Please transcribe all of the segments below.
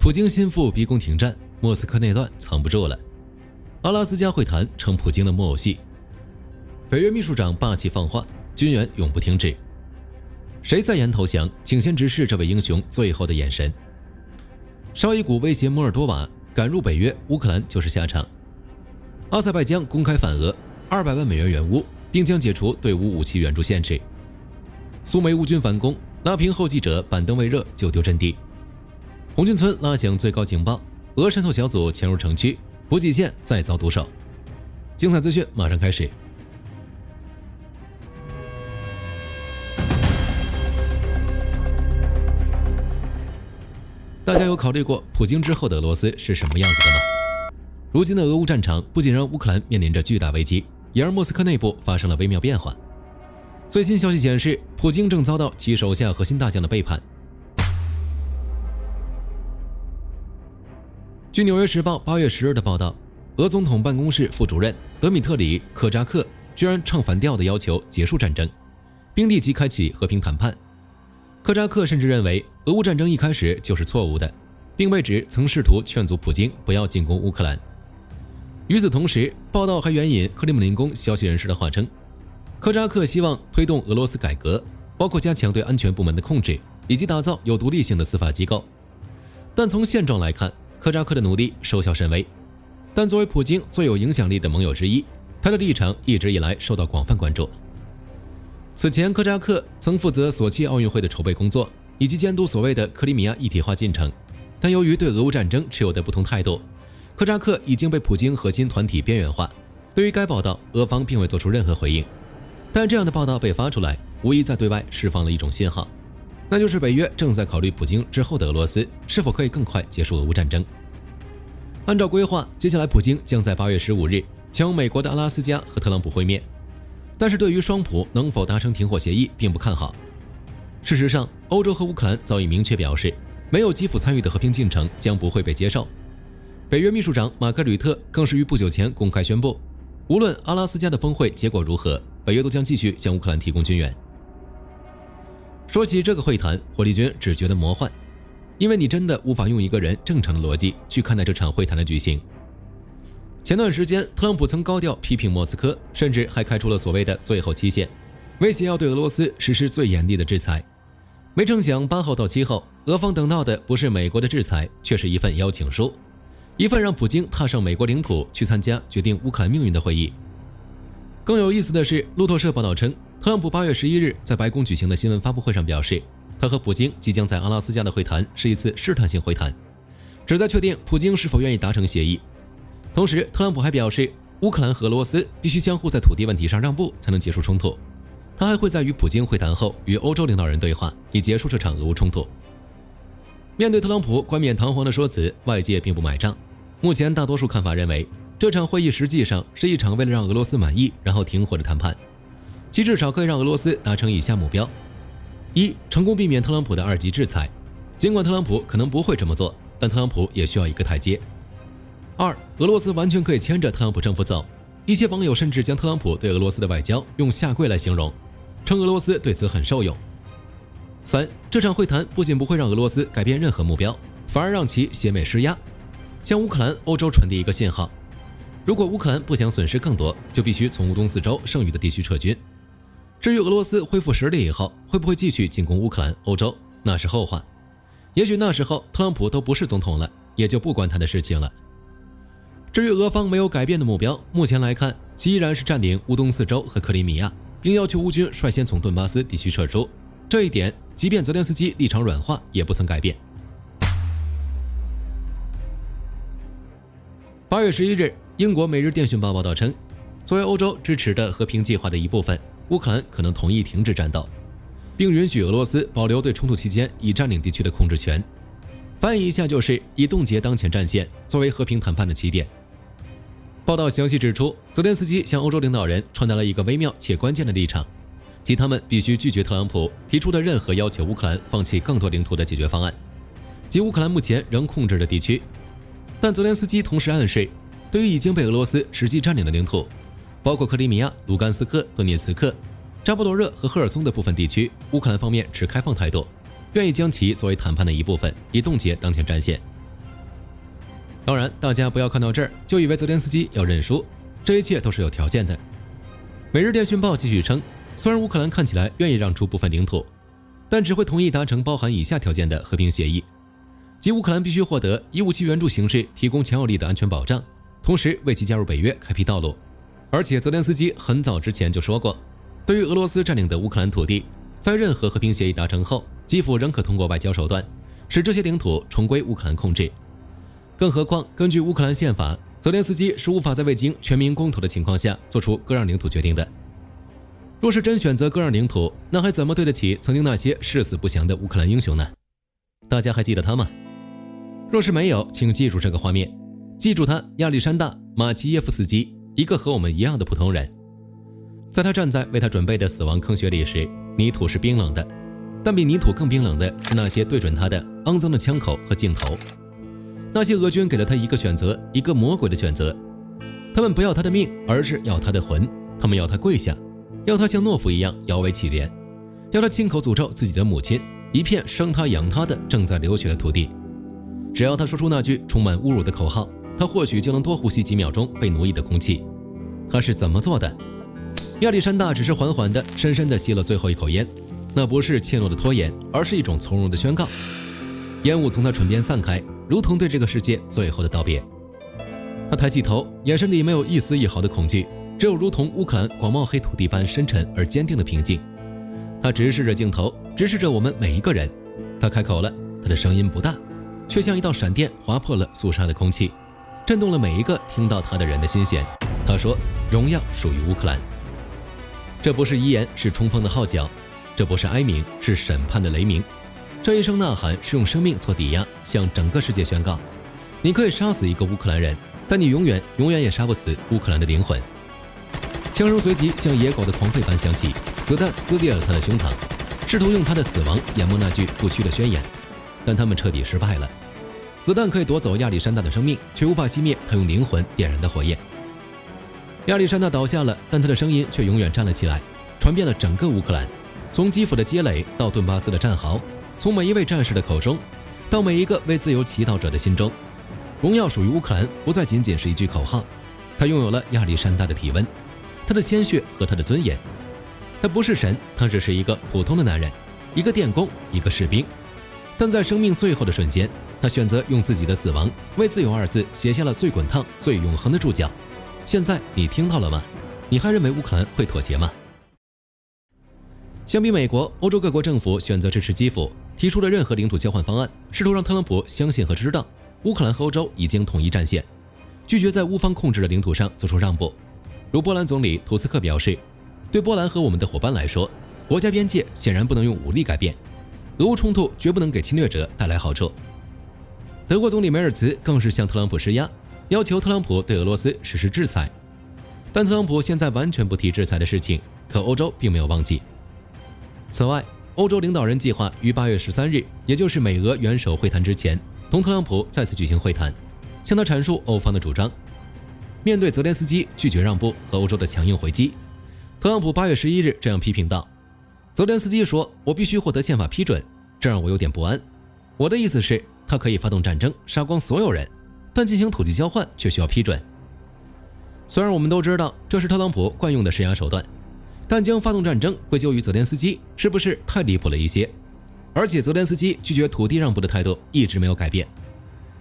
普京心腹逼宫停战，莫斯科内乱藏不住了。阿拉斯加会谈成普京的木偶戏。北约秘书长霸气放话，军援永不停止。谁在言投降，请先直视这位英雄最后的眼神。绍伊古威胁摩尔多瓦赶入北约，乌克兰就是下场。阿塞拜疆公开反俄，200万美元援乌，并将解除对乌武器援助限制。苏梅乌军反攻，拉平后继者板凳未热就丢阵地。红军村拉响最高警报，俄渗透小组潜入城区，补给线再遭毒手。精彩资讯马上开始。大家有考虑过普京之后的俄罗斯是什么样子的吗？如今的俄乌战场不仅让乌克兰面临着巨大危机，也让莫斯科内部发生了微妙变化。最新消息显示，普京正遭到其手下核心大将的背叛。据《纽约时报》8月10日的报道，俄总统办公室副主任德米特里·科扎克居然唱反调的要求结束战争，并立即开启和平谈判。科扎克甚至认为俄乌战争一开始就是错误的，并被指曾试图劝阻普京不要进攻乌克兰。与此同时，报道还援引克里姆林宫消息人士的话称，科扎克希望推动俄罗斯改革，包括加强对安全部门的控制，以及打造有独立性的司法机构。但从现状来看，科扎克的努力收效甚微。但作为普京最有影响力的盟友之一，他的立场一直以来受到广泛关注。此前，科扎克曾负责索契奥运会的筹备工作，以及监督所谓的克里米亚一体化进程。但由于对俄乌战争持有的不同态度，科扎克已经被普京核心团体边缘化。对于该报道，俄方并未做出任何回应。但这样的报道被发出来，无疑在对外释放了一种信号，那就是北约正在考虑普京之后的俄罗斯是否可以更快结束俄乌战争。按照规划，接下来普京将在8月15日前往美国的阿拉斯加和特朗普会面。但是对于双普能否达成停火协议并不看好。事实上，欧洲和乌克兰早已明确表示，没有基辅参与的和平进程将不会被接受。北约秘书长马克吕特更是于不久前公开宣布，无论阿拉斯加的峰会结果如何，北约都将继续向乌克兰提供军援。说起这个会谈，火力军只觉得魔幻，因为你真的无法用一个人正常的逻辑去看待这场会谈的举行。前段时间，特朗普曾高调批评莫斯科，甚至还开出了所谓的最后期限，威胁要对俄罗斯实施最严厉的制裁。没成想8号到7号，俄方等到的不是美国的制裁，却是一份邀请书，一份让普京踏上美国领土去参加决定乌克兰命运的会议。更有意思的是，路透社报道称，特朗普8月11日在白宫举行的新闻发布会上表示，他和普京即将在阿拉斯加的会谈是一次试探性会谈，旨在确定普京是否愿意达成协议。同时，特朗普还表示，乌克兰和俄罗斯必须相互在土地问题上让步，才能结束冲突。他还会在与普京会谈后与欧洲领导人对话，以结束这场俄乌冲突。面对特朗普冠冕堂皇的说辞，外界并不买账。目前大多数看法认为，这场会议实际上是一场为了让俄罗斯满意然后停火的谈判，其至少可以让俄罗斯达成以下目标：一、成功避免特朗普的2级制裁，尽管特朗普可能不会这么做，但特朗普也需要一个台阶。2、俄罗斯完全可以牵着特朗普政府走，一些网友甚至将特朗普对俄罗斯的外交用下跪来形容，称俄罗斯对此很受用。3、这场会谈不仅不会让俄罗斯改变任何目标，反而让其协美施压，向乌克兰、欧洲传递一个信号：如果乌克兰不想损失更多，就必须从乌东4州剩余的地区撤军。至于俄罗斯恢复实力以后会不会继续进攻乌克兰、欧洲，那是后话。也许那时候特朗普都不是总统了，也就不关他的事情了。至于俄方没有改变的目标，目前来看，其依然是占领乌东4州和克里米亚，并要求乌军率先从顿巴斯地区撤出。这一点，即便泽连斯基立场软化，也不曾改变。8月11日，英国《每日电讯报》报道称，作为欧洲支持的和平计划的一部分，乌克兰可能同意停止战斗，并允许俄罗斯保留对冲突期间已占领地区的控制权。翻译一下就是以冻结当前战线作为和平谈判的起点。报道详细指出，泽连斯基向欧洲领导人传达了一个微妙且关键的立场，即他们必须拒绝特朗普提出的任何要求乌克兰放弃更多领土的解决方案，即乌克兰目前仍控制的地区。但泽连斯基同时暗示，对于已经被俄罗斯实际占领的领土，包括克里米亚、卢甘斯克、顿涅茨克、扎波罗热和赫尔松的部分地区，乌克兰方面持开放态度，愿意将其作为谈判的一部分，以冻结当前战线。当然，大家不要看到这儿就以为泽连斯基要认输，这一切都是有条件的。每日电讯报继续称，虽然乌克兰看起来愿意让出部分领土，但只会同意达成包含以下条件的和平协议，即乌克兰必须获得以武器援助形式提供强有力的安全保障，同时为其加入北约开辟道路。而且泽连斯基很早之前就说过，对于俄罗斯占领的乌克兰土地，在任何和平协议达成后，基辅仍可通过外交手段使这些领土重归乌克兰控制。更何况，根据乌克兰宪法，泽连斯基是无法在未经全民公投的情况下做出割让领土决定的。若是真选择割让领土，那还怎么对得起曾经那些誓死不降的乌克兰英雄呢？大家还记得他吗？若是没有，请记住这个画面，记住他亚历山大·马奇耶夫斯基，一个和我们一样的普通人。在他站在为他准备的死亡坑穴里时，泥土是冰冷的，但比泥土更冰冷的是那些对准他的肮脏的枪口和镜头。那些俄军给了他一个选择，一个魔鬼的选择。他们不要他的命，而是要他的魂。他们要他跪下，要他像懦夫一样摇尾乞怜，要他亲口诅咒自己的母亲，一片生他养他的正在流血的土地。只要他说出那句充满侮辱的口号，他或许就能多呼吸几秒钟被奴役的空气。他是怎么做的？亚历山大只是缓缓地、深深地吸了最后一口烟，那不是怯懦的拖延，而是一种从容的宣告。烟雾从他唇边散开，如同对这个世界最后的道别。他抬起头，眼神里没有一丝一毫的恐惧，只有如同乌克兰广袤黑土地般深沉而坚定的平静。他直视着镜头，直视着我们每一个人。他开口了，他的声音不大，却像一道闪电划破了肃杀的空气，震动了每一个听到他的人的心弦。他说：“荣耀属于乌克兰。”这不是遗言，是冲锋的号角；这不是哀鸣，是审判的雷鸣。这一声呐喊是用生命做抵押，向整个世界宣告：你可以杀死一个乌克兰人，但你永远也杀不死乌克兰的灵魂。枪声随即像野狗的狂吠般响起，子弹撕裂了他的胸膛，试图用他的死亡淹没那句不屈的宣言，但他们彻底失败了。子弹可以夺走亚历山大的生命，却无法熄灭他用灵魂点燃的火焰。亚历山大倒下了，但他的声音却永远站了起来，传遍了整个乌克兰，从基辅的街垒到顿巴斯的战壕，从每一位战士的口中到每一个为自由祈祷者的心中。荣耀属于乌克兰不再仅仅是一句口号，他拥有了亚历山大的体温，他的鲜血和他的尊严。他不是神，他只是一个普通的男人，一个电工，一个士兵。但在生命最后的瞬间，他选择用自己的死亡为自由二字写下了最滚烫、最永恒的注脚。现在你听到了吗？你还认为乌克兰会妥协吗？相比美国，欧洲各国政府选择支持基辅，提出了任何领土交换方案，试图让特朗普相信和知道乌克兰和欧洲已经统一战线，拒绝在乌方控制的领土上做出让步。如波兰总理图斯克表示，对波兰和我们的伙伴来说，国家边界显然不能用武力改变，俄乌冲突绝不能给侵略者带来好处。德国总理梅尔茨更是向特朗普施压，要求特朗普对俄罗斯实施制裁。但特朗普现在完全不提制裁的事情，可欧洲并没有忘记。此外，欧洲领导人计划于8月13日，也就是美俄元首会谈之前，同特朗普再次举行会谈，向他阐述欧方的主张。面对泽连斯基拒绝让步和欧洲的强硬回击，特朗普8月11日这样批评道：“泽连斯基说，我必须获得宪法批准，这让我有点不安。我的意思是，他可以发动战争，杀光所有人，但进行土地交换却需要批准。”虽然我们都知道这是特朗普惯用的施压手段，但将发动战争归咎于泽连斯基，是不是太离谱了一些？而且泽连斯基拒绝土地让步的态度一直没有改变。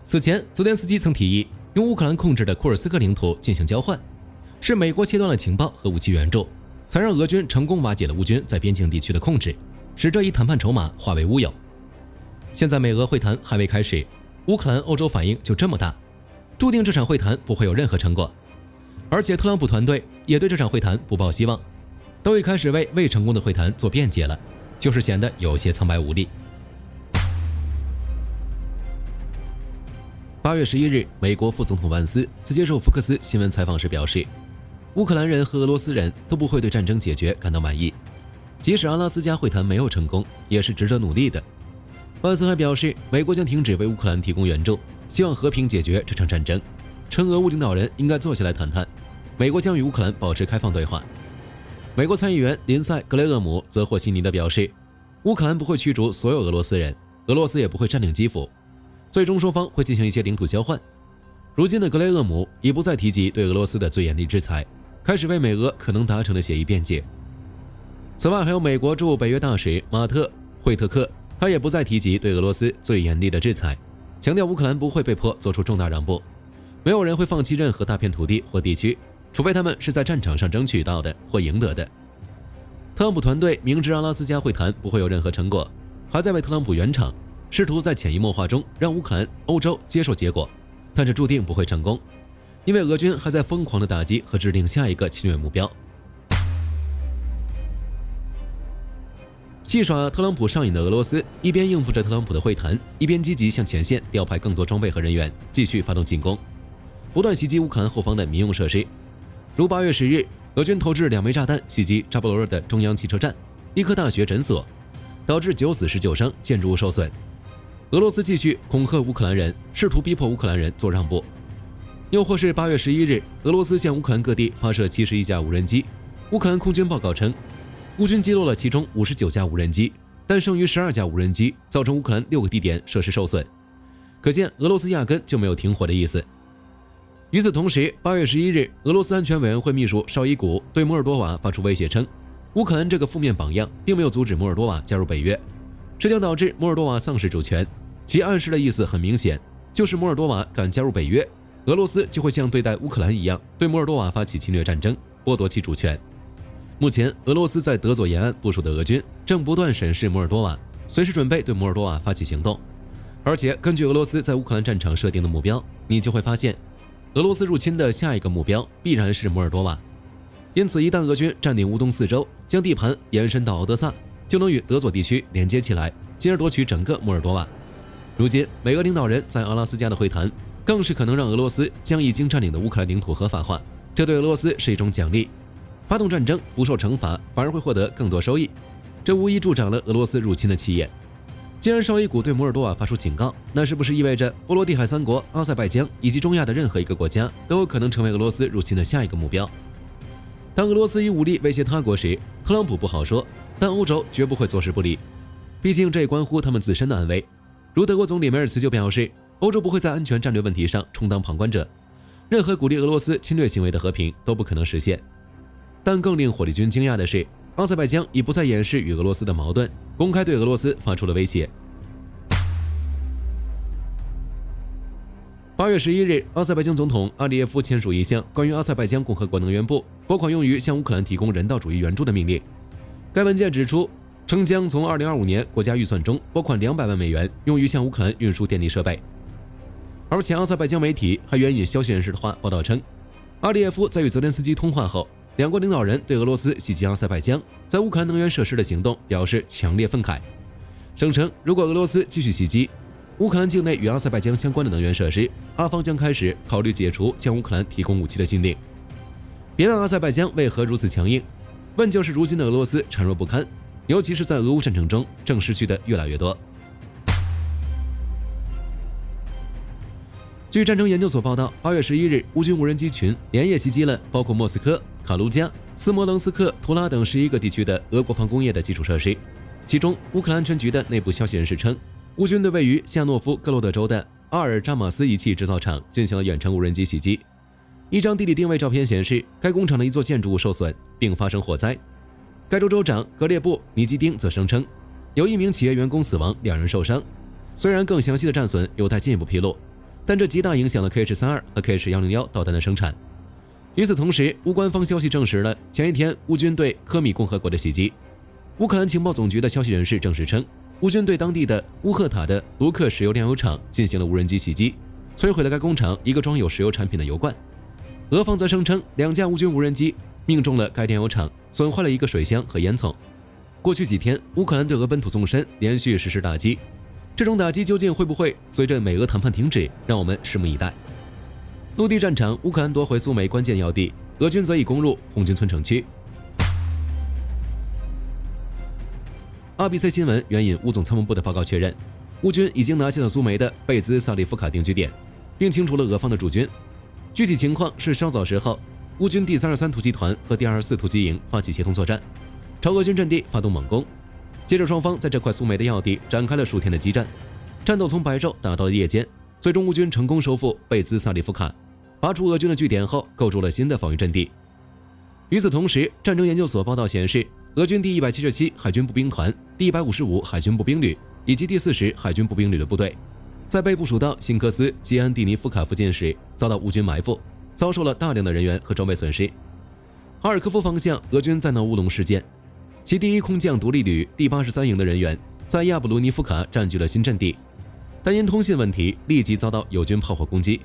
此前，泽连斯基曾提议用乌克兰控制的库尔斯克领土进行交换，是美国切断了情报和武器援助，才让俄军成功瓦解了乌军在边境地区的控制，使这一谈判筹码化为乌有。现在美俄会谈还未开始，乌克兰欧洲反应就这么大，注定这场会谈不会有任何成果。而且特朗普团队也对这场会谈不抱希望，都已开始为未成功的会谈做辩解了，就是显得有些苍白无力。8月11日，美国副总统万斯在接受福克斯新闻采访时表示，乌克兰人和俄罗斯人都不会对战争解决感到满意，即使阿拉斯加会谈没有成功，也是值得努力的。万斯还表示，美国将停止为乌克兰提供援助，希望和平解决这场战争，称俄乌领导人应该坐下来谈谈，美国将与乌克兰保持开放对话。美国参议员林赛·格雷厄姆则和稀泥地表示，乌克兰不会驱逐所有俄罗斯人，俄罗斯也不会占领基辅，最终双方会进行一些领土交换。如今的格雷厄姆已不再提及对俄罗斯的最严厉制裁，开始为美俄可能达成的协议辩解。此外，还有美国驻北约大使马特·惠特克，他也不再提及对俄罗斯最严厉的制裁，强调乌克兰不会被迫做出重大让步，没有人会放弃任何大片土地或地区，除非他们是在战场上争取到的或赢得的。特朗普团队明知阿拉斯加会谈不会有任何成果，还在为特朗普圆场，试图在潜移默化中让乌克兰、欧洲接受结果，但这注定不会成功，因为俄军还在疯狂地打击和制定下一个侵略目标。戏耍特朗普上瘾的俄罗斯，一边应付着特朗普的会谈，一边积极向前线调派更多装备和人员，继续发动进攻，不断袭击乌克兰后方的民用设施。如8月10日，俄军投掷2枚炸弹袭击扎波罗热的中央汽车站、一科大学诊所，导致9死19伤，建筑物受损。俄罗斯继续恐吓乌克兰人，试图逼迫乌克兰人做让步。又或是8月11日，俄罗斯向乌克兰各地发射71架无人机，乌克兰空军报告称，乌军击落了其中59架无人机，但剩余12架无人机造成乌克兰6个地点设施受损。可见俄罗斯压根就没有停火的意思。与此同时，8月11日，俄罗斯安全委员会秘书绍伊古对摩尔多瓦发出威胁称，乌克兰这个负面榜样并没有阻止摩尔多瓦加入北约，这将导致摩尔多瓦丧失主权。其暗示的意思很明显，就是摩尔多瓦敢加入北约，俄罗斯就会像对待乌克兰一样对摩尔多瓦发起侵略战争，剥夺其主权。目前，俄罗斯在德佐沿岸部署的俄军正不断审视摩尔多瓦，随时准备对摩尔多瓦发起行动。而且，根据俄罗斯在乌克兰战场设定的目标，你就会发现，俄罗斯入侵的下一个目标必然是摩尔多瓦。因此，一旦俄军占领乌东4州，将地盘延伸到敖德萨，就能与德佐地区连接起来，进而夺取整个摩尔多瓦。如今，美俄领导人在阿拉斯加的会谈，更是可能让俄罗斯将已经占领的乌克兰领土合法化，这对俄罗斯是一种奖励。发动战争不受惩罚，反而会获得更多收益，这无疑助长了俄罗斯入侵的气焰。既然绍伊古对摩尔多瓦发出警告，那是不是意味着波罗的海3国、阿塞拜疆以及中亚的任何一个国家都有可能成为俄罗斯入侵的下一个目标？当俄罗斯以武力威胁他国时，特朗普不好说，但欧洲绝不会坐视不理，毕竟这也关乎他们自身的安危。如德国总理梅尔茨就表示，欧洲不会在安全战略问题上充当旁观者，任何鼓励俄罗斯侵略行为的和平都不可能实现。但更令火力军惊讶的是，阿塞拜疆已不再掩饰与俄罗斯的矛盾，公开对俄罗斯发出了威胁。8月11日，阿塞拜疆总统阿里耶夫签署一项关于阿塞拜疆共和国能源部拨款用于向乌克兰提供人道主义援助的命令。该文件指出，称将从2025年国家预算中拨款200万美元，用于向乌克兰运输电力设备。而且阿塞拜疆媒体还援引消息人士的话报道称，阿里耶夫在与泽连斯基通话后，两国领导人对俄罗斯袭击阿塞拜疆在乌克兰能源设施的行动表示强烈愤慨，声称如果俄罗斯继续袭击乌克兰境内与阿塞拜疆相关的能源设施，阿方将开始考虑解除向乌克兰提供武器的禁令。别问阿塞拜疆为何如此强硬，问就是如今的俄罗斯孱弱不堪，尤其是在俄乌战争中正失去的越来越多。据战争研究所报道，8月11日，乌军无人机群连夜袭击了包括莫斯科、卡卢加、斯摩棱斯克、图拉等11个地区的俄国防工业的基础设施。其中，乌克兰安全局的内部消息人士称，乌军对位于夏诺夫哥罗德州的阿尔扎马斯仪器制造厂进行了远程无人机袭击。一张地理定位照片显示，该工厂的一座建筑物受损并发生火灾。该州州长格列布·尼基丁则声称，有1名企业员工死亡，2人受伤。虽然更详细的战损有待进一步披露，但这极大影响了 KH-32 和 KH-101 导弹的生产。与此同时，乌官方消息证实了前一天乌军对科米共和国的袭击。乌克兰情报总局的消息人士证实称，乌军对当地的乌赫塔的卢克石油炼油厂进行了无人机袭击，摧毁了该工厂一个装有石油产品的油罐。俄方则声称，2架乌军无人机命中了该炼油厂，损坏了一个水箱和烟囱。过去几天，乌克兰对俄本土纵深连续实施打击，这种打击究竟会不会随着美俄谈判停止，让我们拭目以待。陆地战场，乌克兰夺回苏梅关键要地，俄军则已攻入红军村城区。RBC 新闻援引乌总参谋部的报告确认，乌军已经拿下了苏梅的贝兹萨利夫卡定居点，并清除了俄方的驻军。具体情况是，稍早时候，乌军第323突击团和第224突击营发起协同作战，朝俄军阵地发动猛攻。接着，双方在这块苏梅的要地展开了数天的激战，战斗从白昼打到了夜间，最终乌军成功收复贝兹萨利夫卡，拔除俄军的据点后，构筑了新的防御阵地。与此同时，战争研究所报道显示，俄军第177海军步兵团、第155海军步兵旅以及第40海军步兵旅的部队，在被部署到辛科斯基安蒂尼夫卡附近时，遭到乌军埋伏，遭受了大量的人员和装备损失。哈尔科夫方向，俄军再闹乌龙事件，其第1空降独立旅第83营的人员在亚布卢尼夫卡占据了新阵地，但因通信问题，立即遭到友军炮火攻击。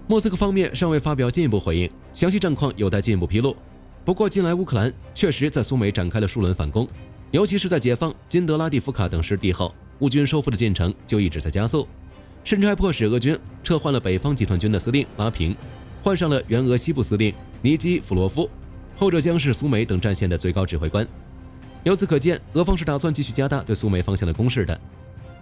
莫斯科方面尚未发表进一步回应，详细战况有待进一步披露。不过，近来乌克兰确实在苏美展开了数轮反攻，尤其是在解放金德拉蒂夫卡等失地后，乌军收复的进程就一直在加速，甚至还迫使俄军撤换了北方集团军的司令拉平，换上了原俄西部司令尼基弗罗夫，后者将是苏美等战线的最高指挥官。由此可见，俄方是打算继续加大对苏美方向的攻势的，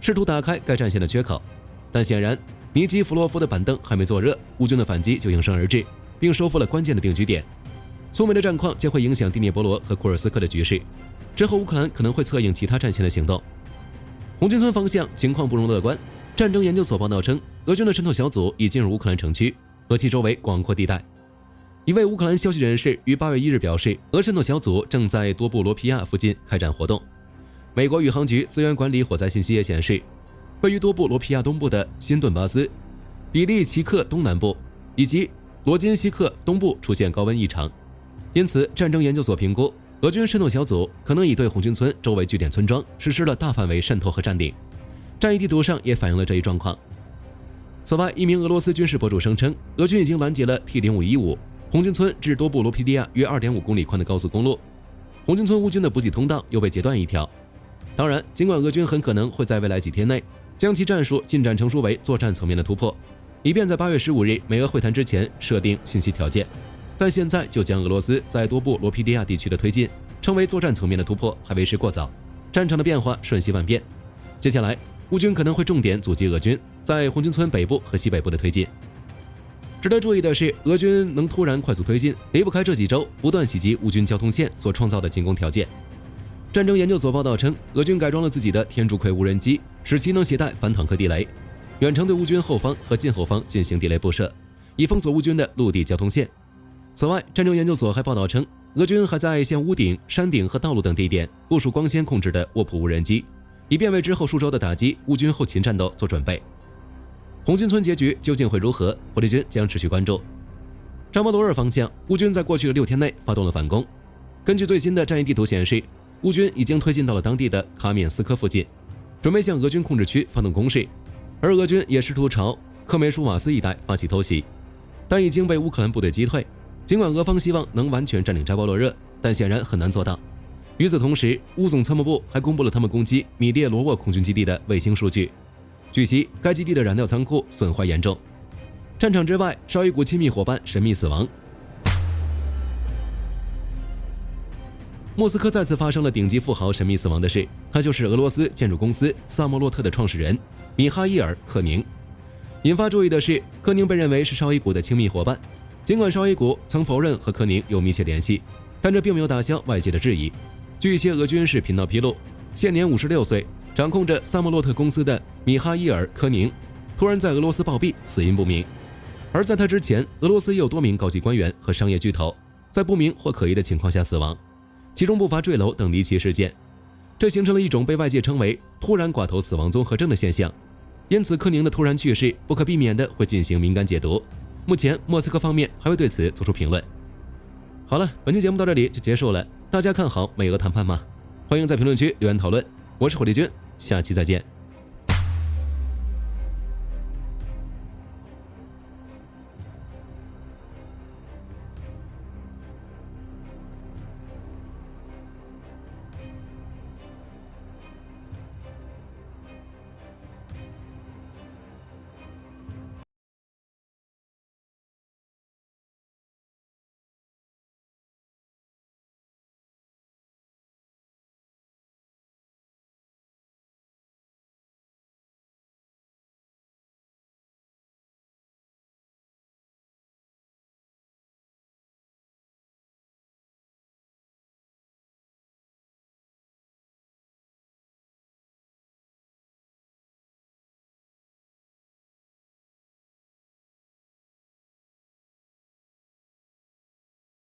试图打开该战线的缺口。但显然，尼基弗罗夫的板凳还没坐热，乌军的反击就应声而至，并收复了关键的定居点。苏美的战况将会影响第聂伯罗和库尔斯克的局势，之后乌克兰可能会策应其他战线的行动。红军村方向情况不容乐观，战争研究所报道称，俄军的渗透小组已进入乌克兰城区和其周围广阔地带。一位乌克兰消息人士于8月1日表示，俄渗透小组正在多布罗皮亚附近开展活动。美国宇航局资源管理火灾信息也显示，位于多布罗皮亚东部的新顿巴斯、比利奇克东南部以及罗金西克东部出现高温异常，因此战争研究所评估，俄军渗透小组可能已对红军村周围据点村庄实施了大范围渗透和占领。战役地图上也反映了这一状况。此外，一名俄罗斯军事博主声称，俄军已经拦截了 T-0515 红军村至多布罗皮迪亚约 2.5 公里宽的高速公路，红军村乌军的补给通道又被截断一条。当然，尽管俄军很可能会在未来几天内将其战术进展成熟为作战层面的突破，以便在8月15日美俄会谈之前设定信息条件，但现在就将俄罗斯在多布罗皮迪亚地区的推进称为作战层面的突破还为时过早。战场的变化瞬息万变，接下来乌军可能会重点阻击俄军在红军村北部和西北部的推进。值得注意的是，俄军能突然快速推进，离不开这几周不断袭击乌军交通线所创造的进攻条件。战争研究所报道称，俄军改装了自己的天竺葵无人机，使其能携带反坦克地雷，远程对乌军后方和近后方进行地雷布设，以封锁乌军的陆地交通线。此外，战争研究所还报道称，俄军还在向屋顶、山顶和道路等地点部署光纤控制的沃普无人机，以便为之后数周的打击乌军后勤战斗做准备。红军村结局究竟会如何？火力军将持续关注。扎波罗热方向，乌军在过去的6天内发动了反攻。根据最新的战役地图显示，乌军已经推进到了当地的卡缅斯科附近，准备向俄军控制区发动攻势，而俄军也试图朝科梅舒瓦斯一带发起偷袭，但已经被乌克兰部队击退。尽管俄方希望能完全占领扎波罗热，但显然很难做到。与此同时，乌总参谋部还公布了他们攻击米列罗沃空军基地的卫星数据。据悉，该基地的燃料仓库损坏严重。战场之外，绍伊古亲密伙伴神秘死亡。莫斯科再次发生了顶级富豪神秘死亡的事，他就是俄罗斯建筑公司萨莫洛特的创始人米哈伊尔·科宁。引发注意的是，科宁被认为是绍伊古的亲密伙伴。尽管绍伊古曾否认和科宁有密切联系，但这并没有打消外界的质疑。据一些俄军事频道披露，现年56岁，掌控着萨莫洛特公司的米哈伊尔·科宁突然在俄罗斯暴毙，死因不明。而在他之前，俄罗斯也有多名高级官员和商业巨头在不明或可疑的情况下死亡，其中不乏坠楼等离奇事件。这形成了一种被外界称为突然寡头死亡综合征的现象。因此，科宁的突然去世不可避免地会进行敏感解读。目前，莫斯科方面还未对此做出评论。好了，本期节目到这里就结束了。大家看好美俄谈判吗？欢迎在评论区留言讨论。我是火力军，下期再见。